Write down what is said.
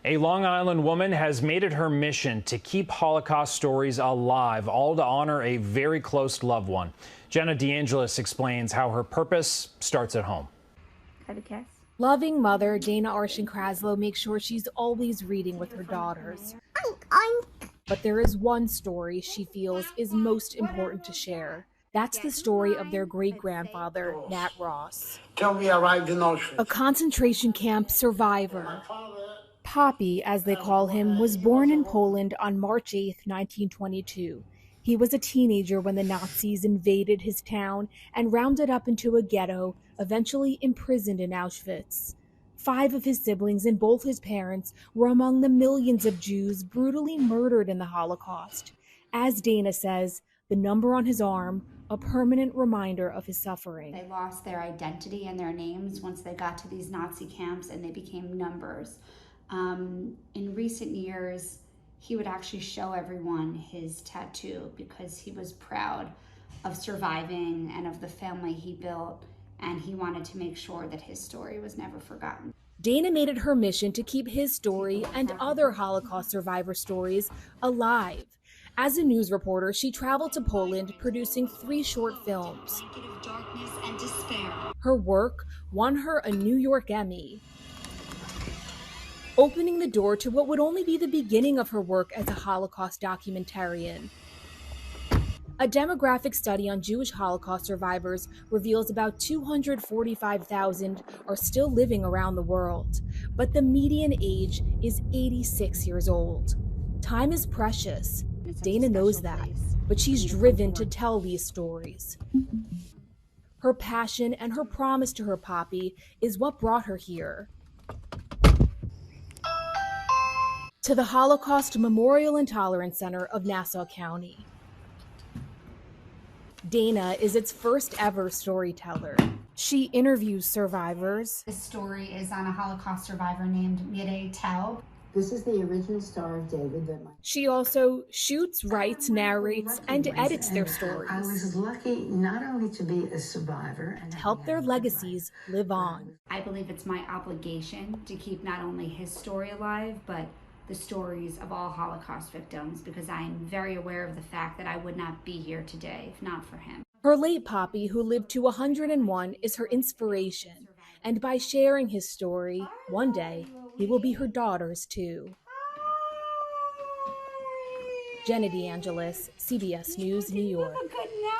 A Long Island woman has made it her mission to keep Holocaust stories alive, all to honor a very close loved one. Jenna DeAngelis explains how her purpose starts at home. Have a kiss. Loving mother Dana Arschin makes sure she's always reading with her daughters. But there is one story she feels is most important to share. That's the story of their great-grandfather, Nat Ross, We arrived in Auschwitz. a concentration camp survivor. Poppy, as they call him, was born in Poland on March 8, 1922. He was a teenager when the Nazis invaded his town and rounded up into a ghetto, eventually imprisoned in Auschwitz. 5 of his siblings and both his parents were among the millions of Jews brutally murdered in the Holocaust. As Dana says, the number on his arm, a permanent reminder of his suffering. They lost their identity and their names once they got to these Nazi camps, and they became numbers. In recent years, he would actually show everyone his tattoo because he was proud of surviving and of the family he built, and he wanted to make sure that his story was never forgotten. Dana made it her mission to keep his story and other Holocaust survivor stories alive. As a news reporter, she traveled to Poland producing 3 short films. Her work won her a New York Emmy, opening the door to what would only be the beginning of her work as a Holocaust documentarian. A demographic study on Jewish Holocaust survivors reveals about 245,000 are still living around the world, but the median age is 86 years old. Time is precious. Dana knows that, but she's driven to tell these stories. Her passion and her promise to her Poppy is what brought her here. To the Holocaust Memorial and Tolerance Center of Nassau County. Dana is its first ever storyteller. She interviews survivors. This story is on a Holocaust survivor named Mirei Taub. This is the original Star of David. She also shoots, writes, narrates, and edits their stories. I was lucky not only to be a survivor and to help their legacies live on. I believe it's my obligation to keep not only his story alive, but the stories of all Holocaust victims, because I am very aware of the fact that I would not be here today if not for him. Her late Poppy, who lived to 101, is her inspiration. And by sharing his story, one day, he will be her daughter's too. Jenna DeAngelis, CBS News, New York. Good night.